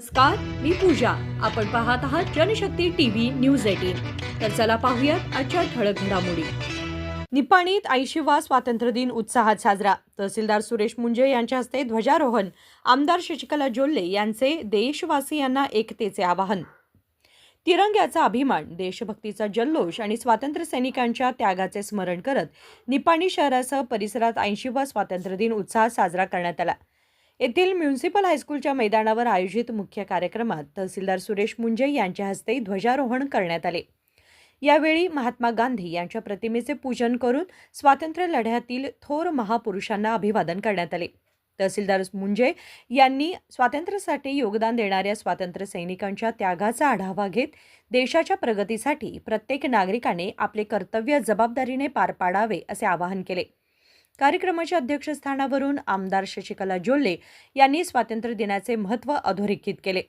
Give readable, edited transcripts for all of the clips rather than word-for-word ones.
नमस्कार, मी पूजा. आपण पाहत आहात जनशक्ती टीव्ही न्यूज 18. तर चला पाहूयात आजच्या ठळक घडामोडी. निपाणीत 80वा स्वातंत्र्य दिन उत्साहात साजरा. तहसीलदार सुरेश मुंजे यांच्या हस्ते ध्वजारोहण. आमदार शशिकला जोल्ले यांचे देशवासियांना एकतेचे आवाहन. तिरंग्याचा अभिमान, देशभक्तीचा जल्लोष आणि स्वातंत्र्य सैनिकांच्या त्यागाचे स्मरण करत निपाणी शहरासह परिसरात 80वा स्वातंत्र्य दिन उत्साहात साजरा करण्यात आला. येथील म्युनिसिपल हायस्कूलच्या मैदानावर आयोजित मुख्य कार्यक्रमात तहसीलदार सुरेश मुंजे यांच्या हस्ते ध्वजारोहण करण्यात आले. यावेळी महात्मा गांधी यांच्या प्रतिमेचे पूजन करून स्वातंत्र्य लढ्यातील थोर महापुरुषांना अभिवादन करण्यात आले. तहसीलदार मुंजे यांनी स्वातंत्र्यासाठी योगदान देणाऱ्या स्वातंत्र्य सैनिकांच्या त्यागाचा आढावा घेत देशाच्या प्रगतीसाठी प्रत्येक नागरिकाने आपले कर्तव्य जबाबदारीने पार पाडावे असे आवाहन केले. कार्यक्रमाच्या अध्यक्षस्थानावरून आमदार शशिकला जोल्ले यांनी स्वातंत्र्य दिनाचे महत्त्व अधोरेखित केले.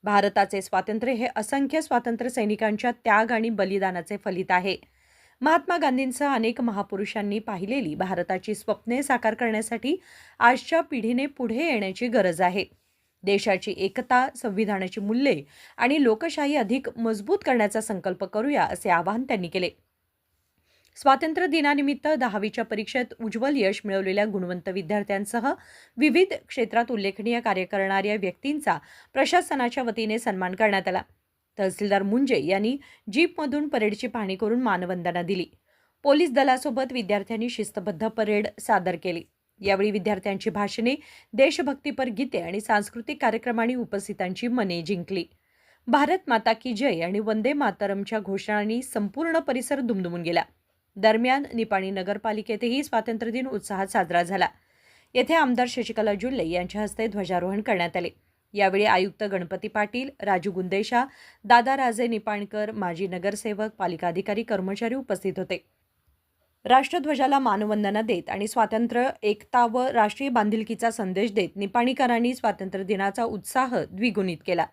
भारताचे स्वातंत्र्य हे असंख्य स्वातंत्र्य सैनिकांच्या त्याग आणि बलिदानाचे फलित आहे. महात्मा गांधींसह अनेक महापुरुषांनी पाहिलेली भारताची स्वप्ने साकार करण्यासाठी आजच्या पिढीने पुढे येण्याची गरज आहे. देशाची एकता, संविधानाची मूल्ये आणि लोकशाही अधिक मजबूत करण्याचा संकल्प करूया असे आवाहन त्यांनी केले. स्वातंत्र्य दिनानिमित्त 10वीच्या परीक्षेत उज्ज्वल यश मिळवलेल्या गुणवंत विद्यार्थ्यांसह विविध क्षेत्रात उल्लेखनीय कार्य करणाऱ्या व्यक्तींचा प्रशासनाच्या वतीने सन्मान करण्यात आला. तहसीलदार मुंजे यांनी जीपमधून परेडची पाहणी करून मानवंदना दिली. पोलीस दलासोबत विद्यार्थ्यांनी शिस्तबद्ध परेड सादर केली. यावेळी विद्यार्थ्यांची भाषणे, देशभक्तीपर गीते आणि सांस्कृतिक कार्यक्रमांनी उपस्थितांची मने जिंकली. भारत माता की जय आणि वंदे मातरमच्या घोषणांनी संपूर्ण परिसर दुमदुमून गेला. दरम्यान निपाणी नगरपालिकेतही स्वातंत्र्य दिन उत्साहात साजरा झाला. येथे आमदार शशिकला जोल्ले यांच्या हस्ते ध्वजारोहण करण्यात आले. यावेळी आयुक्त गणपती पाटील, राजू गुंदेशा, दादा राजे निपाणकर, माजी नगरसेवक, पालिका अधिकारी, कर्मचारी उपस्थित होते. राष्ट्रध्वजाला मानवंदना देत आणि स्वातंत्र्य, एकता व राष्ट्रीय बांधिलकीचा संदेश देत निपाणीकरांनी स्वातंत्र्य दिनाचा उत्साह द्विगुणित केला.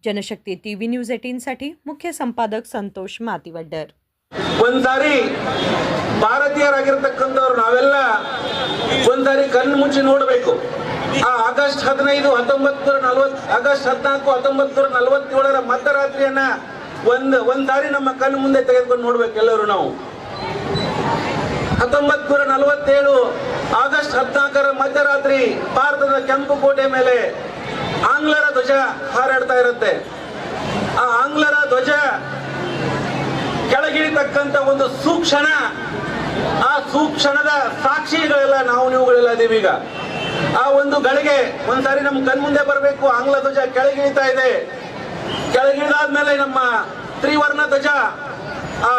जनशक्ती टीव्ही न्यूज 18 साठी मुख्य संपादक संतोष मातिवड्डर. ಒಂದ್ಸಾರಿ ಭಾರತೀಯರಾಗಿರತಕ್ಕಂಥವ್ರು ನಾವೆಲ್ಲ ಒಂದ್ಸಾರಿ ಕಣ್ಣು ಮುಚ್ಚಿ ನೋಡಬೇಕು. ಆ ಆಗಸ್ಟ್ 15, 1940, ಆಗಸ್ಟ್ 14, 1947ರ ಮಧ್ಯರಾತ್ರಿಯನ್ನ ಒಂದ್ಸಾರಿ ನಮ್ಮ ಕಣ್ಣು ಮುಂದೆ ತೆಗೆದುಕೊಂಡು ನೋಡ್ಬೇಕು ಎಲ್ಲರೂ ನಾವು. 1947 ಆಗಸ್ಟ್ 14ರ ಮಧ್ಯರಾತ್ರಿ ಭಾರತದ ಕೆಂಪು ಕೋಟೆ ಮೇಲೆ ಆಂಗ್ಲರ ಧ್ವಜ ಹಾರಾಡ್ತಾ ಇರುತ್ತೆ. ಆ ಆಂಗ್ಲರ ಧ್ವಜ ಕೆಳಗಿಳಿತಕ್ಕಂಥ ಒಂದು ಸೂಕ್ಷಣ, ಆ ಸೂಕ್ಷಣದ ಸಾಕ್ಷಿಗಳೆಲ್ಲ ನೀವುಗಳೆಲ್ಲ ಇದೀವಿ. ಈಗ ಆ ಒಂದು ಗಳಿಗೆ ಒಂದ್ಸಾರಿ ನಮ್ಮ ಕಣ್ಮುಂದೆ ಬರಬೇಕು. ಆಂಗ್ಲ ಧ್ವಜ ಕೆಳಗಿಳಿತಾ ಇದೆ. ಕೆಳಗಿಳಿದಾದ್ಮೇಲೆ ನಮ್ಮ ತ್ರಿವರ್ಣ ಧ್ವಜ ಆ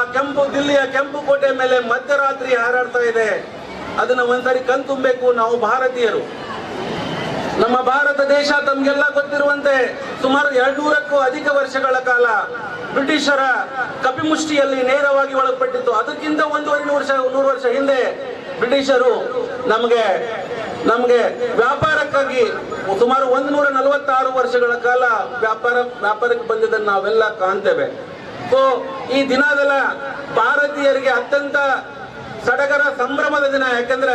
ದಿಲ್ಲಿಯ ಕೆಂಪು ಕೋಟೆ ಮೇಲೆ ಮಧ್ಯರಾತ್ರಿ ಹಾರಾಡ್ತಾ ಇದೆ. ಅದನ್ನ ಒಂದ್ಸಾರಿ ಕಣ್ ತುಂಬಬೇಕು ನಾವು ಭಾರತೀಯರು. ನಮ್ಮ ಭಾರತ ದೇಶ ತಮ್ಗೆಲ್ಲ ಗೊತ್ತಿರುವಂತೆ ಸುಮಾರು 200ಕ್ಕೂ ಅಧಿಕ ವರ್ಷಗಳ ಕಾಲ ಬ್ರಿಟಿಷರ ಕಪಿಮುಷ್ಟಿಯಲ್ಲಿ ನೇರವಾಗಿ ಒಳಪಟ್ಟಿತ್ತು. ಅದಕ್ಕಿಂತ 100 ವರ್ಷ ಹಿಂದೆ ಬ್ರಿಟಿಷರು ನಮಗೆ ವ್ಯಾಪಾರಕ್ಕಾಗಿ ಸುಮಾರು 146 ವರ್ಷಗಳ ಕಾಲ ವ್ಯಾಪಾರಕ್ಕೆ ಬಂದಿದ್ದನ್ನು ನಾವೆಲ್ಲ ಕಾಣ್ತೇವೆ. ಸೊ ಈ ದಿನದಲ್ಲ ಭಾರತೀಯರಿಗೆ ಅತ್ಯಂತ ಸಡಗರ ಸಂಭ್ರಮದ ದಿನ. ಯಾಕಂದ್ರೆ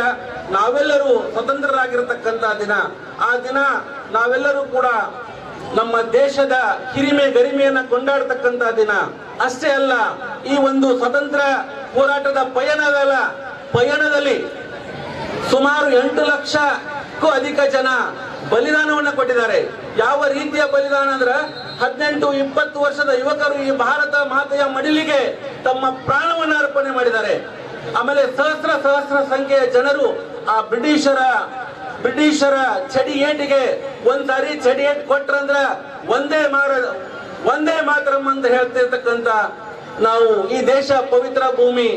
ನಾವೆಲ್ಲರೂ ಸ್ವತಂತ್ರರಾಗಿರತಕ್ಕಂತ ದಿನ. ಆ ದಿನ ನಾವೆಲ್ಲರೂ ಕೂಡ ನಮ್ಮ ದೇಶದ ಹಿರಿಮೆ ಗರಿಮೆಯನ್ನ ಕೊಂಡಾಡತಕ್ಕಂತ ದಿನ. ಅಷ್ಟೇ ಅಲ್ಲ, ಈ ಒಂದು ಸ್ವತಂತ್ರ ಹೋರಾಟದ ಪಯಣದಲ್ಲಿ ಸುಮಾರು 8 ಲಕ್ಷಕ್ಕೂ ಅಧಿಕ ಜನ ಬಲಿದಾನವನ್ನ ಕೊಟ್ಟಿದ್ದಾರೆ. ಯಾವ ರೀತಿಯ ಬಲಿದಾನ ಅಂದ್ರೆ 18-20 ವರ್ಷದ ಯುವಕರು ಈ ಭಾರತ ಮಾತೆಯ ಮಡಿಲಿಗೆ ತಮ್ಮ ಪ್ರಾಣವನ್ನ ಅರ್ಪಣೆ ಮಾಡಿದ್ದಾರೆ. ಆಮೇಲೆ ಸಹಸ್ರ ಸಂಖ್ಯೆಯ ಜನರು ಆ ಬ್ರಿಟಿಷರ ಚಡಿ ಏಟಿಗೆ ಒಂದ್ಸಾರಿ ಚಡಿ ಏಟ್ ಕೊಟ್ರಂದ್ರ ಒಂದೇ ಮಾತರಂ ಅಂತ ಹೇಳ್ತಿರ್ತಕ್ಕಂಥ ನಾವು ಈ ದೇಶ ಪವಿತ್ರ ಭೂಮಿ.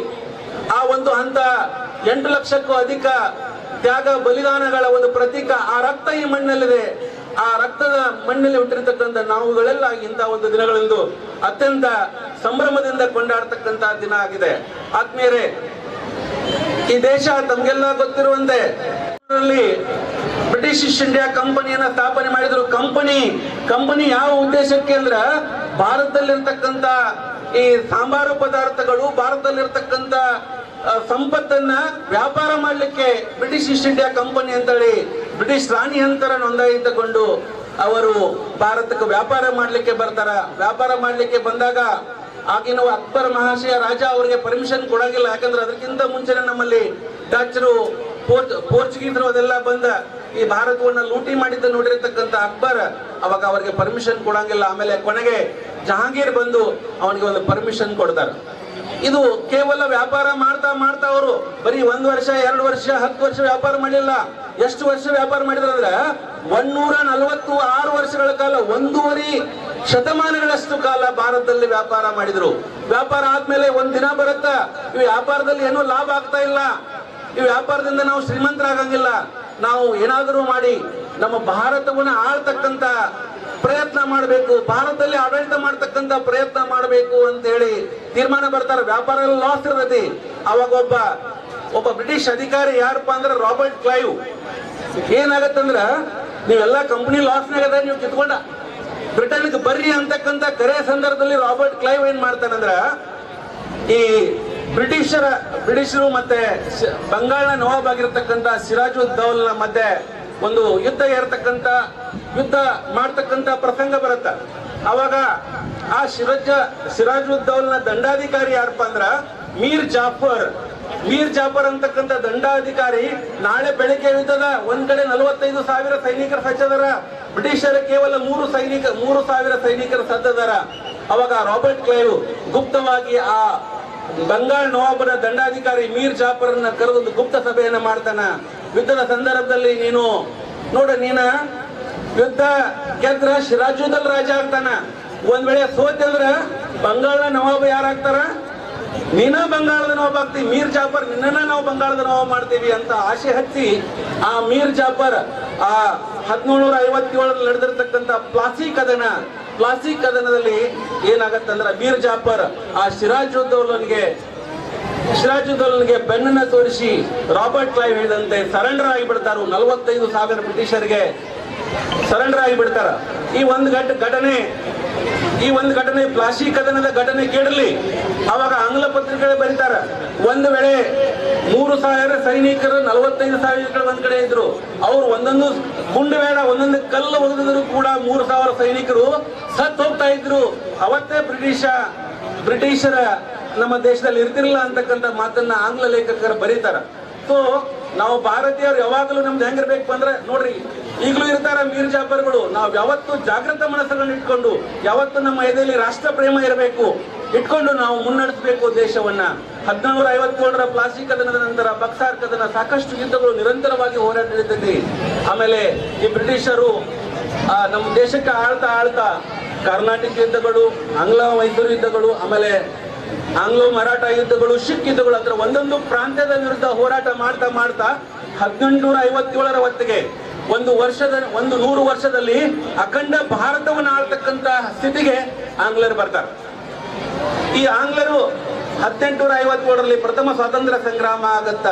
ಆ ಒಂದು ಹಂತ 8 ಲಕ್ಷಕ್ಕೂ ಅಧಿಕ ತ್ಯಾಗ ಬಲಿದಾನಗಳ ಒಂದು ಪ್ರತೀಕ. ಆ ರಕ್ತ ಈ ಮಣ್ಣಲ್ಲಿದೆ. ಆ ರಕ್ತದ ಮಣ್ಣಲ್ಲಿ ಹುಟ್ಟಿರ್ತಕ್ಕಂಥ ನಾವುಗಳೆಲ್ಲ ಇಂಥ ಒಂದು ದಿನಗಳಂದು ಅತ್ಯಂತ ಸಂಭ್ರಮದಿಂದ ಕೊಂಡಾಡ್ತಕ್ಕಂಥ ದಿನ ಆಗಿದೆ. ಆತ್ಮೀಯರೇ, ಈ ದೇಶ ತಮ್ಗೆಲ್ಲ ಗೊತ್ತಿರುವಂತೆ ಬ್ರಿಟಿಷ್ ಈಸ್ಟ್ ಇಂಡಿಯಾ ಕಂಪನಿಯನ್ನ ಸ್ಥಾಪನೆ ಮಾಡಿದ್ರು. ಕಂಪನಿ ಯಾವ ಉದ್ದೇಶಕ್ಕೆ ಅಂದ್ರ ಭಾರತದಲ್ಲಿರ್ತಕ್ಕಂಥ ಈ ಸಾಂಬಾರು ಪದಾರ್ಥಗಳು, ಭಾರತದಲ್ಲಿರ್ತಕ್ಕಂಥ ಸಂಪತ್ತನ್ನ ವ್ಯಾಪಾರ ಮಾಡಲಿಕ್ಕೆ ಬ್ರಿಟಿಷ್ ಈಸ್ಟ್ ಇಂಡಿಯಾ ಕಂಪನಿ ಅಂತೇಳಿ ಬ್ರಿಟಿಷ್ ರಾಣಿ ಅಂತರ ನೋಂದಾಯಿತಗೊಂಡು ಅವರು ಭಾರತಕ್ಕೆ ವ್ಯಾಪಾರ ಮಾಡ್ಲಿಕ್ಕೆ ಬರ್ತಾರ. ವ್ಯಾಪಾರ ಮಾಡ್ಲಿಕ್ಕೆ ಬಂದಾಗ ಆಗಿನ ಅಕ್ಬರ್ ಮಹಾಶಯ ರಾಜ ಅವರಿಗೆ ಪರ್ಮಿಷನ್ ಕೊಡಂಗಿಲ್ಲ. ಯಾಕಂದ್ರೆ ಅದಕ್ಕಿಂತ ಮುಂಚೆನೆ ನಮ್ಮಲ್ಲಿ ಡಚ್ಚರು, ಪೋರ್ಚುಗೀಸರು ಅದೆಲ್ಲ ಬಂದ ಈ ಭಾರತವನ್ನ ಲೂಟಿ ಮಾಡಿದ್ದ ನೋಡಿರ್ತಕ್ಕಂಥ ಅಕ್ಬರ್ ಅವಾಗ ಅವರಿಗೆ ಪರ್ಮಿಷನ್ ಕೊಡಂಗಿಲ್ಲ. ಆಮೇಲೆ ಕೊನೆಗೆ ಜಹಾಂಗೀರ್ ಬಂದು ಅವನಿಗೆ ಒಂದು ಪರ್ಮಿಷನ್ ಕೊಡ್ತಾರೆ. ಇದು ಕೇವಲ ವ್ಯಾಪಾರ ಮಾಡ್ತಾ ಮಾಡ್ತಾ ಅವರು ಬರೀ 1 ವರ್ಷ 2 ವರ್ಷ 10 ವರ್ಷ ವ್ಯಾಪಾರ ಮಾಡಲಿಲ್ಲ. ಎಷ್ಟು ವರ್ಷ ವ್ಯಾಪಾರ ಮಾಡಿದ್ರು ಅಂದ್ರೆ 146 ವರ್ಷಗಳ ಕಾಲ, 1.5 ಶತಮಾನಗಳಷ್ಟು ಕಾಲ ಭಾರತದಲ್ಲಿ ವ್ಯಾಪಾರ ಮಾಡಿದ್ರು. ವ್ಯಾಪಾರ ಆದ್ಮೇಲೆ ಒಂದ್ ದಿನ ಬರುತ್ತಾ ಈ ವ್ಯಾಪಾರದಲ್ಲಿ ಏನೂ ಲಾಭ ಆಗ್ತಾ ಇಲ್ಲ, ಈ ವ್ಯಾಪಾರದಿಂದ ನಾವು ಶ್ರೀಮಂತರಾಗಂಗಿಲ್ಲ, ನಾವು ಏನಾದರೂ ಮಾಡಿ ನಮ್ಮ ಭಾರತವನ್ನ ಆಳ್ತಕ್ಕಂತ ಪ್ರಯತ್ನ ಮಾಡಬೇಕು, ಭಾರತದಲ್ಲಿ ಆಡಳಿತ ಮಾಡ್ತಕ್ಕಂತ ಪ್ರಯತ್ನ ಮಾಡಬೇಕು ಅಂತ ಹೇಳಿ ತೀರ್ಮಾನ ಬರ್ತಾರೆ. ವ್ಯಾಪಾರ ಲಾಸ್ ಇರ್ತೈತಿ. ಅವಾಗ ಒಬ್ಬ ಬ್ರಿಟಿಷ್ ಅಧಿಕಾರಿ ಯಾರಪ್ಪ ಅಂದ್ರೆ ರಾಬರ್ಟ್ ಕ್ಲೈವ್. ಏನಾಗತ್ತಂದ್ರ ನೀವೆಲ್ಲ ಕಂಪನಿ ಲಾಸ್ನಾಗದ, ನೀವು ಕಿತ್ಕೊಂಡ ಬ್ರಿಟನ್ಗೆ ಬರ್ರಿ ಅಂತಕ್ಕಂಥ ಕರೆ ಸಂದರ್ಭದಲ್ಲಿ ರಾಬರ್ಟ್ ಕ್ಲೈವ್ ಏನ್ ಮಾಡ್ತಾನಂದ್ರ ಈ ಬ್ರಿಟಿಷರು ಮತ್ತೆ ಬಂಗಾಳನ ನವಾಬ್ ಆಗಿರ್ತಕ್ಕಂಥ ಸಿರಾಜುದ್ದೌಲನ ಮಧ್ಯೆ ಒಂದು ಯುದ್ಧ ಮಾಡ್ತಕ್ಕಂಥ ಪ್ರಸಂಗ ಬರುತ್ತ. ಅವಾಗ ಆ ಸಿರಾಜುದ್ದೌಲನ ದಂಡಾಧಿಕಾರಿ ಯಾರಪ್ಪ ಅಂದ್ರ ಮೀರ್ ಜಾಫರ್ ಅಂತಕ್ಕಂಥ ದಂಡಾಧಿಕಾರಿ ನಾಳೆ ಬೆಳಿಗ್ಗೆ ಯುದ್ಧದ ಒಂದ್ ಕಡೆ 45,000 ಸೈನಿಕರು ಸಜ್ಜದಾರ, ಬ್ರಿಟಿಷರ ಕೇವಲ 3,000 ಸೈನಿಕರು ಸಜ್ಜದಾರ. ಅವಾಗ ರಾಬರ್ಟ್ ಕ್ಲೈವ್ ಗುಪ್ತವಾಗಿ ಆ ಬಂಗಾಳ ನವಾಬನ ದಂಡಾಧಿಕಾರಿ ಮೀರ್ ಜಾಫರ್ನ ಕರೆದೊಂದು ಗುಪ್ತ ಸಭೆಯನ್ನ ಮಾಡ್ತಾನ. ಯುದ್ಧದ ಸಂದರ್ಭದಲ್ಲಿ ನೀನು ಯುದ್ಧ ಗೆದ್ರ ಸಿರಾಜುದ್ದೌಲ ರಾಜ ಆಗ್ತಾನ, ಒಂದ್ ವೇಳೆ ಸೋತಂದ್ರ ಬಂಗಾಳ ನವಾಬ ಯಾರಾಗ್ತಾರ, ನೀನ ಬಂಗಾಳದ ನವಾಬ್ ಆಗ್ತೀವಿ, ಮೀರ್ ಜಾಫರ್ ನಿನ್ನ ನಾವು ಬಂಗಾಳದ ನವಾಬ್ ಮಾಡ್ತೀವಿ ಅಂತ ಆಶೆ ಹಚ್ಚಿ ಆ ಮೀರ್ ಜಾಫರ್ ಆ 1757 ನಡೆದಿರ್ತಕ್ಕಂಥ ಪ್ಲಾಸಿ ಕದನದಲ್ಲಿ ಏನಾಗತ್ತಂದ್ರ ಮೀರ್ ಜಾಫರ್ ಆ ಸಿರಾಜುದ್ದೌಲನಿಗೆ ಬೆನ್ನನ್ನ ತೋರಿಸಿ ರಾಬರ್ಟ್ ಕ್ಲೈವ್ ಹೇಳಿದಂತೆ ಸರೆಂಡರ್ ಆಗಿಬಿಡ್ತಾರ. 45,000 ಬ್ರಿಟಿಷರಿಗೆ ಸರೆಂಡರ್ ಆಗಿಬಿಡ್ತಾರ. ಈ ಒಂದು ಘಟನೆ ಪ್ಲಾಸಿ ಕದನದ ಘಟನೆ ಕೇಳಲಿ. ಅವಾಗ ಆಂಗ್ಲ ಪತ್ರಿಕೆಗಳು ಬರೀತಾರ, ಒಂದು ವೇಳೆ 3,000 ಸೈನಿಕರು 45,000 ಒಂದ್ ಕಡೆ ಇದ್ರು, ಅವ್ರು ಒಂದೊಂದು ಗುಂಡು ಬೇಡ ಒಂದೊಂದು ಕಲ್ಲು ಒಗೆದಿದ್ರು ಕೂಡ 3,000 ಸೈನಿಕರು ಸತ್ ಹೋಗ್ತಾ ಇದ್ರು. ಅವತ್ತೇ ಬ್ರಿಟಿಷರ ನಮ್ಮ ದೇಶದಲ್ಲಿ ಇರ್ತಿರ್ಲಿಲ್ಲ ಅಂತಕ್ಕಂಥ ಮಾತನ್ನ ಆಂಗ್ಲ ಲೇಖಕರು ಬರೀತಾರ. ಸೊ ನಾವು ಭಾರತೀಯರು ಯಾವಾಗಲೂ ನಮ್ದು ಹೆಂಗಿರ್ಬೇಕು ಅಂದ್ರೆ ನೋಡ್ರಿ, ಈಗಲೂ ಇರ್ತಾರ ಮೀರ್ ಜಾಫರ್ಗಳು. ನಾವು ಯಾವತ್ತು ಜಾಗೃತ ಮನಸ್ಸುಗಳನ್ನ ಇಟ್ಕೊಂಡು, ಯಾವತ್ತು ನಮ್ಮ ಎದೆಯಲ್ಲಿ ರಾಷ್ಟ್ರ ಪ್ರೇಮ ಇಟ್ಕೊಂಡು ನಾವು ಮುನ್ನಡೆಸಬೇಕು ದೇಶವನ್ನ. 1757 ಪ್ಲಾಸಿ ಕದನದ ನಂತರ ಬಕ್ಸಾರ್ ಕದನ, ಸಾಕಷ್ಟು ಯುದ್ಧಗಳು ನಿರಂತರವಾಗಿ ಹೋರಾಟ ನಡೀತೈತಿ. ಆಮೇಲೆ ಈ ಬ್ರಿಟಿಷರು ನಮ್ಮ ದೇಶಕ್ಕೆ ಆಳ್ತಾ ಕರ್ನಾಟಕ ಯುದ್ಧಗಳು, ಆಂಗ್ಲ ಮೈಸೂರು ಯುದ್ಧಗಳು, ಆಮೇಲೆ ಆಂಗ್ಲೋ ಮರಾಠ ಯುದ್ಧಗಳು, ಸಿಖ್ ಯುದ್ಧಗಳು, ಅಂದ್ರೆ ಒಂದೊಂದು ಪ್ರಾಂತ್ಯದ ವಿರುದ್ಧ ಹೋರಾಟ ಮಾಡ್ತಾ 1857 ಹೊತ್ತಿಗೆ ಒಂದು 100 ವರ್ಷದಲ್ಲಿ ಅಖಂಡ ಭಾರತವನ್ನು ಆಳ್ತಕ್ಕಂತ ಸ್ಥಿತಿಗೆ ಆಂಗ್ಲರು ಬರ್ತಾರೆ. ಈ ಆಂಗ್ಲರು 1857 ಪ್ರಥಮ ಸ್ವಾತಂತ್ರ್ಯ ಸಂಗ್ರಾಮ ಆಗತ್ತ.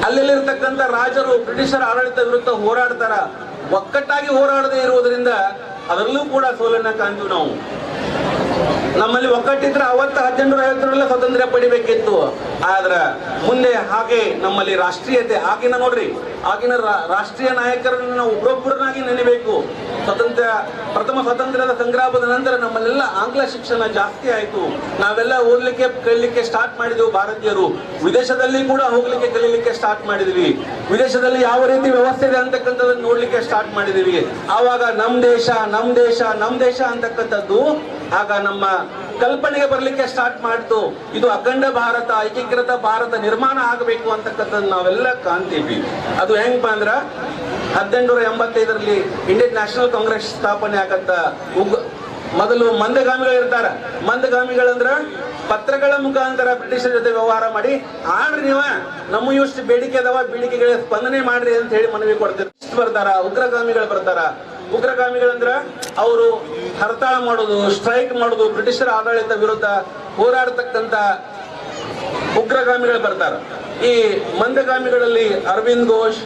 ಅಲ್ಲಿರ್ತಕ್ಕಂಥ ರಾಜರು ಬ್ರಿಟಿಷರ ಆಡಳಿತ ವಿರುದ್ಧ ಹೋರಾಡ್ತಾರ. ಒಕ್ಕಟ್ಟಾಗಿ ಹೋರಾಡದೇ ಇರುವುದರಿಂದ ಅದರಲ್ಲೂ ಕೂಡ ಸೋಲನ್ನ ಕಾಣ್ತೀವಿ ನಾವು. ನಮ್ಮಲ್ಲಿ ಒಕ್ಕಟ್ಟಿದ್ರೆ ಅವತ್ತು 1850 ಸ್ವಾತಂತ್ರ್ಯ ಪಡಿಬೇಕಿತ್ತು. ಆದ್ರ ಮುಂದೆ ಹಾಗೆ ನಮ್ಮಲ್ಲಿ ರಾಷ್ಟ್ರೀಯತೆ ಆಗಿನ ರಾಷ್ಟ್ರೀಯ ನಾಯಕರನ್ನು ನಾವು ಒಬ್ಬರೊಬ್ಬರನ್ನಾಗಿ ನೆನೆಬೇಕು. ಪ್ರಥಮ ಸ್ವಾತಂತ್ರ್ಯದ ಸಂಗ್ರಾಮದ ನಂತರ ನಮ್ಮಲ್ಲೆಲ್ಲ ಆಂಗ್ಲ ಶಿಕ್ಷಣ ಜಾಸ್ತಿ ಆಯ್ತು. ನಾವೆಲ್ಲ ಓದ್ಲಿಕ್ಕೆ ಕಲಿಲಿಕ್ಕೆ ಸ್ಟಾರ್ಟ್ ಮಾಡಿದೆವು ಭಾರತೀಯರು. ವಿದೇಶದಲ್ಲಿ ಕೂಡ ಹೋಗ್ಲಿಕ್ಕೆ ಕಲೀಲಿಕ್ಕೆ ಸ್ಟಾರ್ಟ್ ಮಾಡಿದ್ವಿ. ವಿದೇಶದಲ್ಲಿ ಯಾವ ರೀತಿ ವ್ಯವಸ್ಥೆ ಇದೆ ಅಂತಕ್ಕಂಥದ್ದನ್ನು ನೋಡ್ಲಿಕ್ಕೆ ಸ್ಟಾರ್ಟ್ ಮಾಡಿದೀವಿ. ಆವಾಗ ನಮ್ ದೇಶ ಅಂತಕ್ಕಂಥದ್ದು ಆಗ ನಮ್ಮ ಕಲ್ಪನೆಗೆ ಬರ್ಲಿಕ್ಕೆ ಸ್ಟಾರ್ಟ್ ಮಾಡ್ತು. ಇದು ಅಖಂಡ ಭಾರತ, ಏಕೀಕೃತ ಭಾರತ ನಿರ್ಮಾಣ ಆಗಬೇಕು ಅಂತಕ್ಕಂಥದ್ದು ನಾವೆಲ್ಲ ಕಾಣ್ತೀವಿ. ಅದು ಹೆಂಗಪ್ಪ ಅಂದ್ರ 1885 ಇಂಡಿಯನ್ ನ್ಯಾಷನಲ್ ಕಾಂಗ್ರೆಸ್ ಸ್ಥಾಪನೆ ಆಗತ್ತ. ಮೊದಲು ಮಂದಗಾಮಿಗಳು ಇರ್ತಾರ. ಮಂದಗಾಮಿಗಳಂದ್ರ ಪತ್ರಗಳ ಮುಖಾಂತರ ಬ್ರಿಟಿಷರ ಜೊತೆ ವ್ಯವಹಾರ ಮಾಡಿ, ಆಡ್ರಿ ನೀವ ನಮ್ಮ ಇಷ್ಟು ಬೇಡಿಕೆ ಅದಾವ, ಬೇಡಿಕೆಗಳಿಗೆ ಸ್ಪಂದನೆ ಮಾಡ್ರಿ ಅಂತ ಹೇಳಿ ಮನವಿ ಕೊಡ್ತಾರೆ. ಉಗ್ರಗಾಮಿಗಳು ಬರ್ತಾರ. ಉಗ್ರಗಾಮಿಗಳಂದ್ರ ಅವರು ಹರತಾಳ ಮಾಡೋದು, ಸ್ಟ್ರೈಕ್ ಮಾಡೋದು, ಬ್ರಿಟಿಷರ ಆಡಳಿತ ವಿರುದ್ಧ ಹೋರಾಡತಕ್ಕಂತ ಉಗ್ರಗಾಮಿಗಳು ಬರ್ತಾರ. ಈ ಮಂದಗಾಮಿಗಳಲ್ಲಿ ಅರವಿಂದ್ ಘೋಷ್,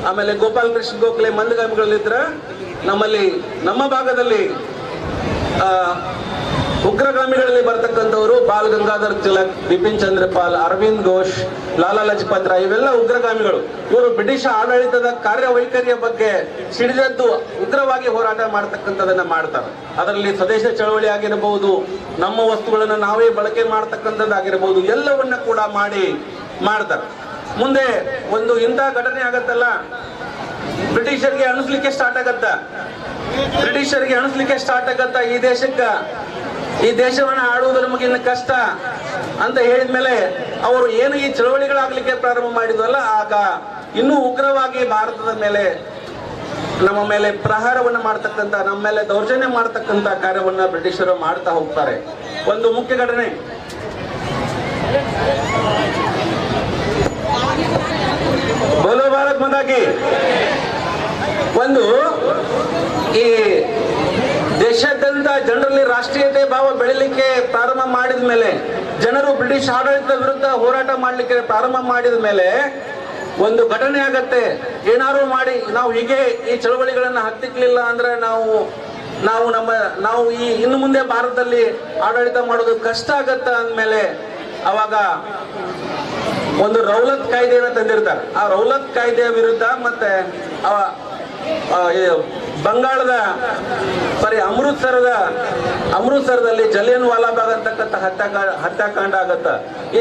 ಆಮೇಲೆ ಗೋಪಾಲ್ ಕೃಷ್ಣ ಗೋಖಲೆ ಮಂದಗಾಮಿಗಳಲ್ಲಿದ್ರ. ನಮ್ಮ ಭಾಗದಲ್ಲಿ ಉಗ್ರಗಾಮಿಗಳಲ್ಲಿ ಬರ್ತಕ್ಕಂಥವರು ಬಾಲ್ ಗಂಗಾಧರ್ ತಿಲಕ್, ಬಿಪಿನ್ ಚಂದ್ರಪಾಲ್, ಅರವಿಂದ್ ಘೋಷ್, ಲಾಲಾ ಲಜಪತ್ ರಾಯ್ ಇವೆಲ್ಲ ಉಗ್ರಗಾಮಿಗಳು. ಇವರು ಬ್ರಿಟಿಷ್ ಆಡಳಿತದ ಕಾರ್ಯವೈಖರಿಯ ಬಗ್ಗೆ ಸಿಡಿದದ್ದು ಉಗ್ರವಾಗಿ ಹೋರಾಟ ಮಾಡ್ತಕ್ಕಂಥದನ್ನ ಮಾಡ್ತಾರೆ. ಅದರಲ್ಲಿ ಸ್ವದೇಶ ಚಳವಳಿ ಆಗಿರಬಹುದು, ನಮ್ಮ ವಸ್ತುಗಳನ್ನ ನಾವೇ ಬಳಕೆ ಮಾಡ್ತಕ್ಕಂಥದ್ದಾಗಿರಬಹುದು, ಎಲ್ಲವನ್ನ ಕೂಡ ಮಾಡ್ತಾರೆ. ಮುಂದೆ ಒಂದು ಇಂಥ ಘಟನೆ ಆಗತ್ತಲ್ಲ, ಬ್ರಿಟಿಷರಿಗೆ ಅನಿಸ್ಲಿಕ್ಕೆ ಸ್ಟಾರ್ಟ್ ಆಗತ್ತ ಈ ದೇಶವನ್ನ ಆಳುವುದು ನಮಗಿನ್ನ ಕಷ್ಟ ಅಂತ ಹೇಳಿದ್ಮೇಲೆ ಅವರು ಏನು ಈ ಚಳವಳಿಗಳಾಗ್ಲಿಕ್ಕೆ ಪ್ರಾರಂಭ ಮಾಡಿದ್ವಲ್ಲ, ಆಗ ಇನ್ನೂ ಉಗ್ರವಾಗಿ ಭಾರತದ ಮೇಲೆ, ನಮ್ಮ ಮೇಲೆ ಪ್ರಹಾರವನ್ನ ಮಾಡ್ತಕ್ಕಂಥ, ನಮ್ಮ ಮೇಲೆ ದೌರ್ಜನ್ಯ ಮಾಡ್ತಕ್ಕಂಥ ಕಾರ್ಯವನ್ನ ಬ್ರಿಟಿಷರು ಮಾಡ್ತಾ ಹೋಗ್ತಾರೆ. ಒಂದು ಮುಖ್ಯ ಘಟನೆ, ಬೋಲೋ ಭಾರತ್ ಮಾತಾ ಕಿ. ಒಂದು ಈ ದೇಶಾದ್ಯಂತ ಜನರಲ್ಲಿ ರಾಷ್ಟ್ರೀಯತೆ ಭಾವ ಬೆಳಿಲಿಕ್ಕೆ ಪ್ರಾರಂಭ ಮಾಡಿದ ಮೇಲೆ, ಜನರು ಬ್ರಿಟಿಷ್ ಆಡಳಿತದ ವಿರುದ್ಧ ಹೋರಾಟ ಮಾಡ್ಲಿಕ್ಕೆ ಪ್ರಾರಂಭ ಮಾಡಿದ ಮೇಲೆ ಒಂದು ಘಟನೆ ಆಗತ್ತೆ. ಏನಾದ್ರು ಮಾಡಿ ನಾವು ಹೀಗೆ ಈ ಚಳವಳಿಗಳನ್ನ ಹತ್ತಿಕ್ಲಿಲ್ಲ ಅಂದ್ರೆ ನಾವು ಈ ಇನ್ನು ಮುಂದೆ ಭಾರತದಲ್ಲಿ ಆಡಳಿತ ಮಾಡೋದು ಕಷ್ಟ ಆಗತ್ತ ಅಂದ್ಮೇಲೆ ಅವಾಗ ಒಂದು ರೌಲತ್ ಕಾಯ್ದೆಯನ್ನು ತಂದಿರ್ತಾರೆ. ಆ ರೌಲತ್ ಕಾಯ್ದೆಯ ವಿರುದ್ಧ ಮತ್ತೆ ಬಂಗಾಳದ ಅಮೃತ್ಸರದಲ್ಲಿ ಜಲಿಯನ್ ವಾಲಾಬಾಗ್ ಅಂತಕ್ಕಂಥ ಹತ್ಯಾಕಾಂಡ ಆಗತ್ತ. ಈ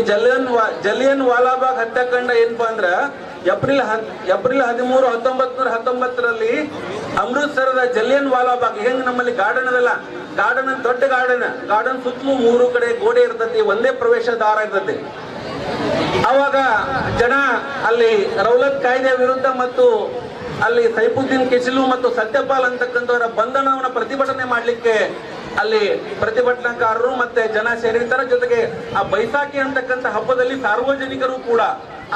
ಜಲಿಯನ್ ವಾಲಾಬಾಗ್ ಹತ್ಯಾಕಾಂಡ ಏನಪ್ಪಾ ಅಂದ್ರ ಏಪ್ರಿಲ್ 13, 1919ರಲ್ಲಿ ಅಮೃತ್ಸರದ ಜಲಿಯನ್ ವಾಲಾಬಾಗ್, ಹೆಂಗ್ ನಮ್ಮಲ್ಲಿ ಗಾರ್ಡನ್ ಅದಲ್ಲ, ದೊಡ್ಡ ಗಾರ್ಡನ್ ಸುತ್ತಲೂ 3 ಕಡೆ ಗೋಡೆ ಇರ್ತತಿ, ಒಂದೇ ಪ್ರವೇಶ ದಾರ ಇರ್ತತಿ. ಅವಾಗ ಜನ ಅಲ್ಲಿ ರೌಲತ್ ಕಾಯ್ದೆಯ ವಿರುದ್ಧ ಮತ್ತು ಅಲ್ಲಿ ಸೈಫುದ್ದೀನ್ ಕಿಚಿಲು ಮತ್ತು ಸತ್ಯಪಾಲ್ ಅಂತಕ್ಕಂಥವರ ಬಂಧನವನ್ನ ಪ್ರತಿಭಟನೆ ಮಾಡ್ಲಿಕ್ಕೆ ಅಲ್ಲಿ ಪ್ರತಿಭಟನಾಕಾರರು ಮತ್ತೆ ಜನ ಸೇರಿರ್ತಾರೆ. ಜೊತೆಗೆ ಆ ಬೈಸಾಖಿ ಅಂತಕ್ಕಂಥ ಹಬ್ಬದಲ್ಲಿ ಸಾರ್ವಜನಿಕರು ಕೂಡ,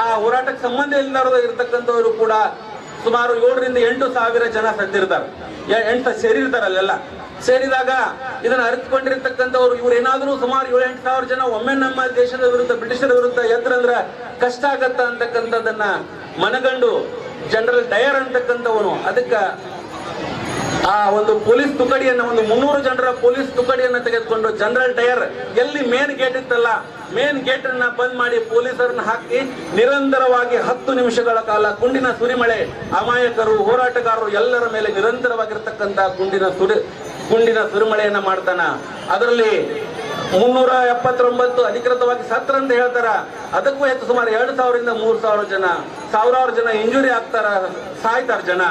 ಆ ಹೋರಾಟಕ್ಕೆ ಸಂಬಂಧ ಇರ್ತಕ್ಕಂಥವರು ಕೂಡ ಸುಮಾರು 7ರಿಂದ 8 ಸಾವಿರ ಜನ ಸೇರಿರ್ತಾರೆ ಅಲ್ಲೆಲ್ಲ. ಸೇರಿದಾಗ ಇದನ್ನ ಅರಿತುಕೊಂಡಿರ್ತಕ್ಕಂಥವ್ರು ಇವ್ರೇನಾದ್ರೂ ಸುಮಾರು 7-8 ಸಾವಿರ ಜನ ಒಮ್ಮೆ ನಮ್ಮ ದೇಶದ ವಿರುದ್ಧ, ಬ್ರಿಟಿಷರ ವಿರುದ್ಧ ಎದ್ರಂದ್ರ ಕಷ್ಟ ಆಗತ್ತ ಅಂತಕ್ಕಂಥದ್ದನ್ನ ಮನಗಂಡು ಜನರಲ್ ಡಯರ್ ಅಂತಕ್ಕಂಥವನು ಅದಕ್ಕ ಆ ಒಂದು ಪೊಲೀಸ್ ತುಕಡಿಯನ್ನ, ಒಂದು 300 ಜನರ ಪೊಲೀಸ್ ತುಕಡಿಯನ್ನ ತೆಗೆದುಕೊಂಡು ಜನರಲ್ ಡಯರ್ ಎಲ್ಲಿ ಮೇನ್ ಗೇಟ್ ಇತ್ತಲ್ಲ, ಮೇನ್ ಗೇಟ್ ಅನ್ನ ಬಂದ್ ಮಾಡಿ ಪೊಲೀಸರನ್ನ ಹಾಕಿ ನಿರಂತರವಾಗಿ 10 ನಿಮಿಷಗಳ ಕಾಲ ಗುಂಡಿನ ಸುರಿಮಳೆ, ಅಮಾಯಕರು, ಹೋರಾಟಗಾರರು ಎಲ್ಲರ ಮೇಲೆ ನಿರಂತರವಾಗಿರ್ತಕ್ಕಂಥ ಗುಂಡಿನ ಸುರಿಮಳೆಯನ್ನ ಮಾಡ್ತಾನ. ಅದರಲ್ಲಿ 379 ಅಧಿಕೃತವಾಗಿ ಸತ್ರ ಅಂತ ಹೇಳ್ತಾರ. ಅದಕ್ಕೂ ಹೆಚ್ಚು ಸುಮಾರು 2,000ರಿಂದ 3,000 ಜನ, ಸಾವಿರಾರು ಜನ ಇಂಜುರಿ ಆಗ್ತಾರ, ಸಾಯ್ತಾರ ಜನ.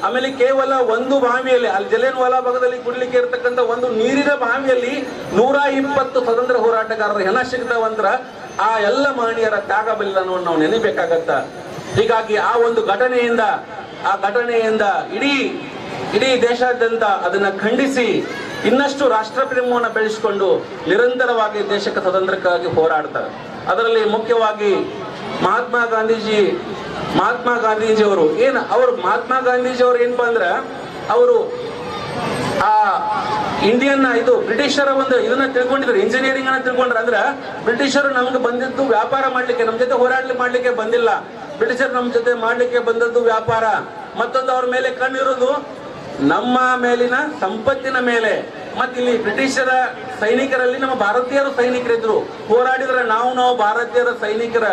ಆಮೇಲೆ ಕೇವಲ ಒಂದು ಬಾವಿಯಲ್ಲಿ, ಅಲ್ಲಿ ಜಲಿಯನ್ ವಾಲಾಬಾಗದಲ್ಲಿ ಕುಡ್ಲಿಕ್ಕೆ ಇರತಕ್ಕಂಥ ಒಂದು ನೀರಿನ ಬಾವಿಯಲ್ಲಿ 120 ಸ್ವತಂತ್ರ ಹೋರಾಟಗಾರರ ಹೆಣ ಸಿಗ್ತಾವಂದ್ರ ಆ ಎಲ್ಲ ಮಹನೀಯರ ತ್ಯಾಗ ಬಲಿದಾನವನ್ನು ನಾವು ನೆನಬೇಕಾಗತ್ತ. ಹೀಗಾಗಿ ಆ ಒಂದು ಘಟನೆಯಿಂದ ಇಡೀ ದೇಶಾದ್ಯಂತ ಅದನ್ನ ಖಂಡಿಸಿ ಇನ್ನಷ್ಟು ರಾಷ್ಟ್ರ ಪ್ರೇಮವನ್ನು ಬೆಳೆಸಿಕೊಂಡು ನಿರಂತರವಾಗಿ ದೇಶಕ್ಕೆ ಸ್ವತಂತ್ರಕ್ಕಾಗಿ ಹೋರಾಡ್ತಾರೆ. ಅದರಲ್ಲಿ ಮುಖ್ಯವಾಗಿ ಮಹಾತ್ಮ ಗಾಂಧೀಜಿಯವರು ಏನಪ್ಪಾ ಅಂದ್ರ, ಅವರು ಆ ಇಂಡಿಯನ್ ಬ್ರಿಟಿಷರ ಒಂದು ಇದನ್ನ ತಿಳ್ಕೊಂಡಿದ್ರು, ಇಂಜಿನಿಯರಿಂಗ್ ಅನ್ನ ತಿಳ್ಕೊಂಡ್ರ. ಅಂದ್ರ ಬ್ರಿಟಿಷರು ನಮ್ಗೆ ಬಂದಿದ್ದು ವ್ಯಾಪಾರ ಮಾಡ್ಲಿಕ್ಕೆ, ನಮ್ ಜೊತೆ ಮಾಡ್ಲಿಕ್ಕೆ ಬಂದಿಲ್ಲ. ಬ್ರಿಟಿಷರು ನಮ್ ಜೊತೆ ಮಾಡ್ಲಿಕ್ಕೆ ಬಂದದ್ದು ವ್ಯಾಪಾರ. ಮತ್ತೊಂದು ಅವ್ರ ಮೇಲೆ ಕಣ್ಣಿರೋದು ನಮ್ಮ ಮೇಲಿನ ಸಂಪತ್ತಿನ ಮೇಲೆ. ಮತ್ತೆ ಇಲ್ಲಿ ಬ್ರಿಟಿಷರ ಸೈನಿಕರಲ್ಲಿ ನಮ್ಮ ಭಾರತೀಯರು ಸೈನಿಕರಿದ್ರು. ಹೋರಾಡಿದ್ರೆ ನಾವು ಭಾರತೀಯರ ಸೈನಿಕರ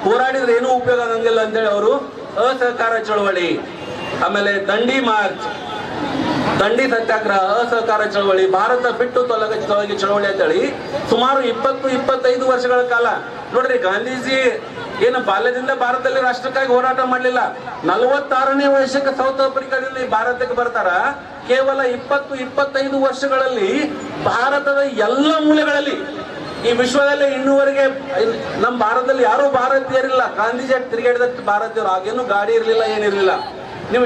ಹೋರಾಡಿದ್ರೆ ಏನೂ ಉಪಯೋಗ ಆಗಂಗಿಲ್ಲ ಅಂತೇಳಿ ಅವರು ಅಸಹಕಾರ ಚಳವಳಿ, ಆಮೇಲೆ ದಂಡಿ ಮಾರ್ಚ್, ದಂಡಿ ಸತ್ಯಾಗ್ರಹ, ಅಸಹಕಾರ ಚಳವಳಿ, ಭಾರತ ಬಿಟ್ಟು ತೊಲಗಿ ಚಳವಳಿ ಅಂತೇಳಿ ಸುಮಾರು 20-25 ವರ್ಷಗಳ ಕಾಲ. ನೋಡ್ರಿ, ಗಾಂಧೀಜಿ ಏನು ಬಾಲ್ಯದಿಂದ ಭಾರತದಲ್ಲಿ ರಾಷ್ಟ್ರಕ್ಕಾಗಿ ಹೋರಾಟ ಮಾಡಲಿಲ್ಲ. 46ನೇ ವಯಸ್ಸಕ್ಕೆ ಸೌತ್ ಆಫ್ರಿಕಾದಿಂದ ಭಾರತಕ್ಕೆ ಬರ್ತಾರ. ಕೇವಲ 20-25 ವರ್ಷಗಳಲ್ಲಿ ಭಾರತದ ಎಲ್ಲ ಮೂಲೆಗಳಲ್ಲಿ, ಈ ವಿಶ್ವದಲ್ಲಿ ಇನ್ನೂವರೆಗೆ ನಮ್ಮ ಭಾರತದಲ್ಲಿ ಯಾರೂ ಭಾರತೀಯರಿಲ್ಲ. ಗಾಂಧೀಜಿ ತಿರುಗಾಡಿದಷ್ಟು ಭಾರತೀಯರು, ಆಗೇನು ಗಾಡಿ ಇರ್ಲಿಲ್ಲ, ಏನಿರ್ಲಿಲ್ಲ. ನೀವು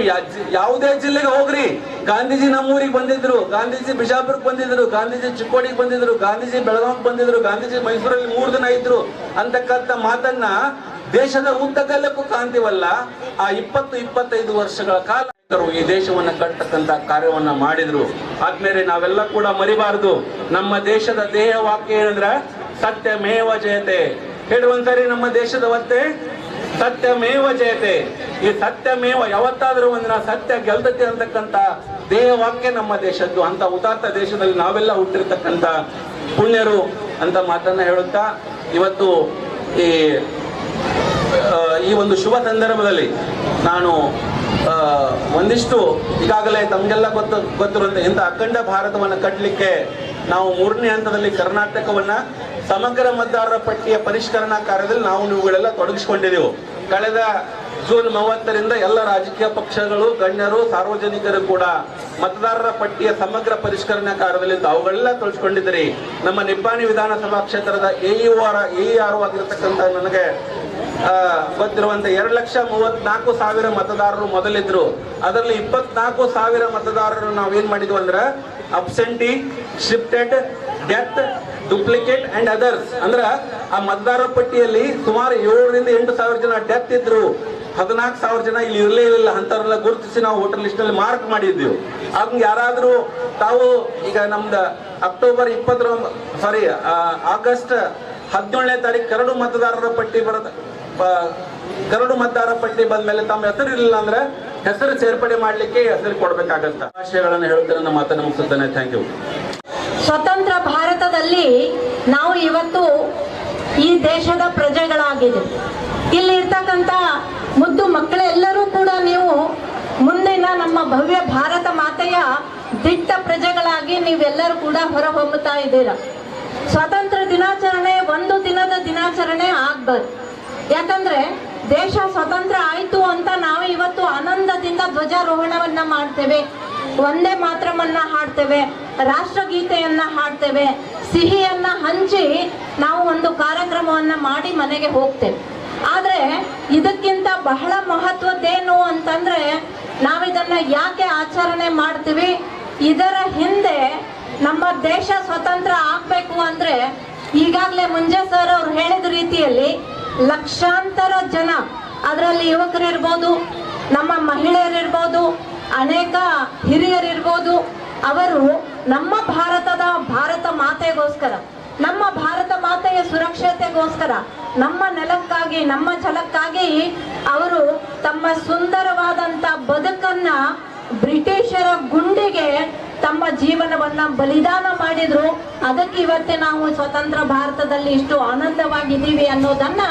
ಯಾವುದೇ ಜಿಲ್ಲೆಗೆ ಹೋಗ್ರಿ, ಗಾಂಧೀಜಿ ನಮ್ಮೂರಿಗೆ ಬಂದಿದ್ರು, ಗಾಂಧೀಜಿ ಬಿಜಾಪುರಕ್ಕೆ ಬಂದಿದ್ರು, ಗಾಂಧೀಜಿ ಚಿಕ್ಕೋಡಿಗೆ ಬಂದಿದ್ರು, ಗಾಂಧೀಜಿ ಬೆಳಗಾವಿಗೆ ಬಂದಿದ್ರು, ಗಾಂಧೀಜಿ ಮೈಸೂರಲ್ಲಿ 3 ದಿನ ಇದ್ರು ಅಂತಕ್ಕಂಥ ಮಾತನ್ನ ದೇಶದ ಉದ್ದಗಲಕ್ಕೂ ಕಾಣ್ತೀವಲ್ಲ. ಆ 20-25 ವರ್ಷಗಳ ಕಾಲ ಈ ದೇಶವನ್ನ ಕಟ್ಟತಕ್ಕಂತ ಕಾರ್ಯವನ್ನ ಮಾಡಿದ್ರು. ಆದ್ಮೇಲೆ ನಾವೆಲ್ಲ ಕೂಡ ಮರಿಬಾರದು, ನಮ್ಮ ದೇಶದ ಧ್ಯೇಯ ವಾಕ್ಯ ಏನಂದ್ರ ಸತ್ಯಮೇವ ಜಯತೆ. ಹೇಳುವಂತರಿ ನಮ್ಮ ದೇಶದ ಒತ್ತೆ ಸತ್ಯಮೇವ ಜಯತೆ. ಈ ಸತ್ಯಮೇವ ಯಾವತ್ತಾದ್ರೂ ಒಂದಿನ ಸತ್ಯ ಗೆಲ್ತತಿ ಅಂತಕ್ಕಂಥ ಧ್ಯೇಯ ವಾಕ್ಯ ನಮ್ಮ ದೇಶದ್ದು. ಅಂತ ಉದಾತ್ತ ದೇಶದಲ್ಲಿ ನಾವೆಲ್ಲ ಹುಟ್ಟಿರ್ತಕ್ಕಂಥ ಪುಣ್ಯರು ಅಂತ ಮಾತನ್ನ ಹೇಳುತ್ತಾ ಇವತ್ತು ಈ ಒಂದು ಶುಭ ಸಂದರ್ಭದಲ್ಲಿ ನಾನು ಒಂದಿಷ್ಟು ಈಗಾಗಲೇ ತಮಗೆಲ್ಲ ಗೊತ್ತಿರುವಂತೆ ಇಂಥ ಅಖಂಡ ಭಾರತವನ್ನು ಕಟ್ಟಲಿಕ್ಕೆ ನಾವು 3ನೇ ಹಂತದಲ್ಲಿ ಕರ್ನಾಟಕವನ್ನ ಸಮಗ್ರ ಮತದಾರರ ಪಟ್ಟಿಯ ಪರಿಷ್ಕರಣಾ ಕಾರ್ಯದಲ್ಲಿ ನೀವುಗಳೆಲ್ಲ ತೊಡಗಿಸಿಕೊಂಡಿದ್ದೆವು. ಕಳೆದ ಜೂನ್ 30ರಿಂದ ಎಲ್ಲ ರಾಜಕೀಯ ಪಕ್ಷಗಳು, ಗಣ್ಯರು, ಸಾರ್ವಜನಿಕರು ಕೂಡ ಮತದಾರರ ಪಟ್ಟಿಯ ಸಮಗ್ರ ಪರಿಷ್ಕರಣಾ ಕಾರ್ಯದಲ್ಲಿ ತಾವುಗಳೆಲ್ಲ ತೊಡಗಿಸಿಕೊಂಡಿದ್ದೀರಿ. ನಮ್ಮ ನಿಪ್ಪಾಣಿ ವಿಧಾನಸಭಾ ಕ್ಷೇತ್ರದ AER ಆಗಿರತಕ್ಕಂಥ ನನಗೆ ಗೊತ್ತಿರುವಂತೆ 2,34,000 ಮತದಾರರು ಮೊದಲಿದ್ರು. ಅದರಲ್ಲಿ 24,000 ಮತದಾರರು ನಾವೇನ್ ಮಾಡಿದ್ವಿ ಅಂದ್ರೆ absentee, shifted, death, duplicate and others ಅಂದ್ರ ಆ ಮತದಾರರ ಪಟ್ಟಿಯಲ್ಲಿ ಸುಮಾರು 7,000 ರಿಂದ 8,000 ಜನ ಡೆತ್ ಇದ್ರು. 14,000 ಜನ ಇಲ್ಲಿ ಇರಲೇ ಇಲ್ಲ. ಅಂತವ್ರೆಲ್ಲ ಗುರುತಿಸಿ ನಾವು ವೋಟರ್ ಲಿಸ್ಟ್ ನಲ್ಲಿ ಮಾರ್ಕ್ ಮಾಡಿದ್ದೀವಿ. ಆಗ ಯಾರಾದ್ರೂ ತಾವು ಈಗ ನಮ್ದು ಆಗಸ್ಟ್ 17ನೇ ತಾರೀಕು ಕರಡು ಮತದಾರರ ಪಟ್ಟಿ ಬಂದ ಮೇಲೆ ತಮ್ಮ ಹೆಸರು ಇರಲಿಲ್ಲ ಅಂದ್ರೆ ಹೆಸರು ಸೇರ್ಪಡೆ ಮಾಡ್ಲಿಕ್ಕೆ ಹೆಸರು ಕೊಡ್ಬೇಕಾಗತ್ತ. ಆಶಯಗಳನ್ನು ಹೇಳ್ತಾರೆ, ನನ್ನ ಮಾತನ್ನು ಮುಗಿಸುತ್ತೇನೆ. Thank you. ಸ್ವತಂತ್ರ ಭಾರತದಲ್ಲಿ ನಾವು ಇವತ್ತು ಈ ದೇಶದ ಪ್ರಜೆಗಳಾಗಿದೆ. ಇಲ್ಲಿ ಇರ್ತಕ್ಕಂಥ ಮುದ್ದು ಮಕ್ಕಳೆಲ್ಲರೂ ಕೂಡ ನೀವು ಮುಂದಿನ ನಮ್ಮ ಭವ್ಯ ಭಾರತ ಮಾತೆಯ ದಿಟ್ಟ ಪ್ರಜೆಗಳಾಗಿ ನೀವೆಲ್ಲರೂ ಕೂಡ ಹೊರಹೊಮ್ಮುತ್ತಾ ಇದ್ದೀರಾ. ಸ್ವಾತಂತ್ರ್ಯ ದಿನಾಚರಣೆ ಒಂದು ದಿನದ ದಿನಾಚರಣೆ ಆಗ್ಬಾರ್ದು. ಯಾಕಂದ್ರೆ ದೇಶ ಸ್ವತಂತ್ರ ಆಯ್ತು ಅಂತ ನಾವು ಇವತ್ತು ಆನಂದದಿಂದ ಧ್ವಜಾರೋಹಣವನ್ನ ಮಾಡ್ತೇವೆ, ವಂದೇ ಮಾತರಮನ್ನ ಹಾಡ್ತೇವೆ, ರಾಷ್ಟ್ರಗೀತೆಯನ್ನ ಹಾಡ್ತೇವೆ, ಸಿಹಿಯನ್ನ ಹಂಚಿ ನಾವು ಒಂದು ಕಾರ್ಯಕ್ರಮವನ್ನ ಮಾಡಿ ಮನೆಗೆ ಹೋಗ್ತೇವೆ. ಆದ್ರೆ ಇದಕ್ಕಿಂತ ಬಹಳ ಮಹತ್ವದ್ದೇನು ಅಂತಂದ್ರೆ ನಾವಿದನ್ನ ಯಾಕೆ ಆಚರಣೆ ಮಾಡ್ತೀವಿ, ಇದರ ಹಿಂದೆ ನಮ್ಮ ದೇಶ ಸ್ವತಂತ್ರ ಆಗ್ಬೇಕು ಅಂದ್ರೆ ಈಗಾಗಲೇ ಮುಂಜೆ ಸರ್ ಅವ್ರು ಹೇಳಿದ ರೀತಿಯಲ್ಲಿ ಲಕ್ಷಾಂತರ ಜನ, ಅದರಲ್ಲಿ ಯುವಕರಿರ್ಬೋದು, ನಮ್ಮ ಮಹಿಳೆಯರಿರ್ಬೋದು, ಅನೇಕ ಹಿರಿಯರಿರ್ಬೋದು, ಅವರು ನಮ್ಮ ಭಾರತ ಮಾತೆಗೋಸ್ಕರ, ನಮ್ಮ ಭಾರತ ಮಾತೆಯ ಸುರಕ್ಷತೆಗೋಸ್ಕರ, ನಮ್ಮ ನೆಲಕ್ಕಾಗಿ, ನಮ್ಮ ಛಲಕ್ಕಾಗಿ ಅವರು ತಮ್ಮ ಸುಂದರವಾದಂತ ಬದುಕನ್ನ ಬ್ರಿಟಿಷರ ಗುಂಡಿಗೆ ತಮ್ಮ ಜೀವನವನ್ನ ಬಲಿದಾನ ಮಾಡಿದ್ರು. ಅದಕ್ಕೆ ಇವತ್ತೇ ನಾವು ಸ್ವತಂತ್ರ ಭಾರತದಲ್ಲಿ ಇಷ್ಟು ಆನಂದವಾಗಿದ್ದೀವಿ ಅನ್ನೋದನ್ನ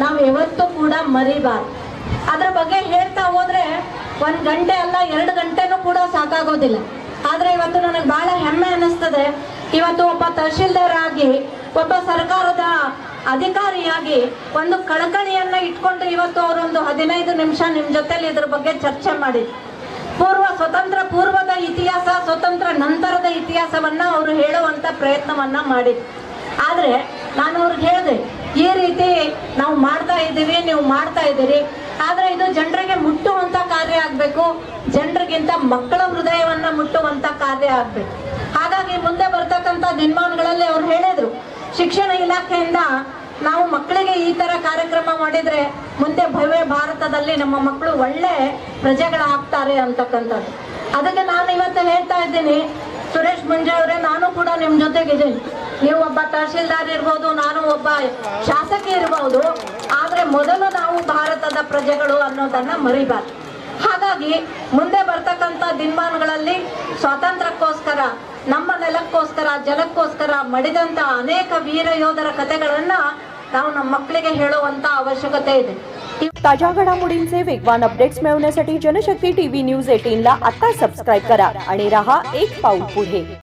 ನಾವು ಯಾವತ್ತೂ ಕೂಡ ಮರಿಬಾರ್ದು. ಅದ್ರ ಬಗ್ಗೆ ಹೇಳ್ತಾ ಹೋದ್ರೆ 1 ಗಂಟೆ ಅಲ್ಲ 2 ಗಂಟೆನೂ ಕೂಡ ಸಾಕಾಗೋದಿಲ್ಲ. ಆದ್ರೆ ಇವತ್ತು ನನಗೆ ಬಹಳ ಹೆಮ್ಮೆ ಅನ್ನಿಸ್ತದೆ. ಇವತ್ತು ಒಬ್ಬ ತಹಶೀಲ್ದಾರ್ ಆಗಿ, ಒಬ್ಬ ಸರ್ಕಾರದ ಅಧಿಕಾರಿಯಾಗಿ ಒಂದು ಕಳಕಳಿಯನ್ನ ಇಟ್ಕೊಂಡು ಇವತ್ತು ಅವರೊಂದು 15 ನಿಮಿಷ ನಿಮ್ಮ ಜೊತೆಲಿ ಇದ್ರ ಬಗ್ಗೆ ಚರ್ಚೆ ಮಾಡಿದ್ರು. ಸ್ವತಂತ್ರ ಪೂರ್ವದ ಇತಿಹಾಸ, ಸ್ವತಂತ್ರ ನಂತರದ ಇತಿಹಾಸವನ್ನ ಅವರು ಹೇಳುವಂತ ಪ್ರಯತ್ನವನ್ನ ಮಾಡಿದ್ರು. ಆದ್ರೆ ನಾನು ಅವ್ರಿಗೆ ಹೇಳಿದೆ, ಈ ರೀತಿ ನಾವು ಮಾಡ್ತಾ ಇದ್ದೀವಿ, ನೀವು ಮಾಡ್ತಾ ಇದ್ದೀರಿ, ಆದ್ರೆ ಇದು ಜನರಿಗೆ ಮುಟ್ಟುವಂತ ಕಾರ್ಯ ಆಗ್ಬೇಕು, ಜನರಿಗಿಂತ ಮಕ್ಕಳ ಹೃದಯವನ್ನ ಮುಟ್ಟುವಂತ ಕಾರ್ಯ ಆಗ್ಬೇಕು. ಹಾಗಾಗಿ ಮುಂದೆ ಬರ್ತಕ್ಕಂಥ ದಿನಮಾನಗಳಲ್ಲಿ ಅವ್ರು ಹೇಳಿದ್ರು, ಶಿಕ್ಷಣ ಇಲಾಖೆಯಿಂದ ನಾವು ಮಕ್ಕಳಿಗೆ ಈ ತರ ಕಾರ್ಯಕ್ರಮ ಮಾಡಿದ್ರೆ ಮುಂದೆ ಭವ್ಯ ಭಾರತದಲ್ಲಿ ನಮ್ಮ ಮಕ್ಕಳು ಒಳ್ಳೆ ಪ್ರಜೆಗಳಾಗ್ತಾರೆ ಅಂತಕ್ಕಂಥದ್ದು. ಅದಕ್ಕೆ ನಾನು ಇವತ್ತು ಹೇಳ್ತಾ ಇದ್ದೀನಿ, ಸುರೇಶ್ ಮುಂಜೆ ಅವರೇ, ನಾನು ಕೂಡ ನಿಮ್ಮ ಜೊತೆಗಿದ್ದೀನಿ. ನೀವು ಒಬ್ಬ ತಹಶೀಲ್ದಾರ್ ಇರ್ಬೋದು, ನಾನು ಒಬ್ಬ ಶಾಸಕಿ ಇರ್ಬೋದು, ಆದ್ರೆ ಮೊದಲು ನಾವು ಭಾರತದ ಪ್ರಜೆಗಳು ಅನ್ನೋದನ್ನ ಮರಿಬಾರ್ದು. ಹಾಗಾಗಿ ಮುಂದೆ ಬರ್ತಕ್ಕಂಥ ದಿನಮಾನಗಳಲ್ಲಿ ಸ್ವಾತಂತ್ರ್ಯಕ್ಕೋಸ್ಕರ, ನಮ್ಮ ನೆಲಕ್ಕೋಸ್ಕರ, ಜಲಕ್ಕೋಸ್ಕರ ಮಡಿದಂತ ಅನೇಕ ವೀರ ಯೋಧರ ಕಥೆಗಳನ್ನ ನಾವು ನಮ್ಮ मಕ್ಕಳಿಗೆ ಹೇಳುವಂತ आवश्यकತೆ ಇದೆ. ताज्या घडामोडींचे वेगवान अपडेट्स मिळवण्यासाठी जनशक्ती टीव्ही न्यूज 18 ला आता सबस्क्राइब करा आणि रहा एक पाऊल पुढे.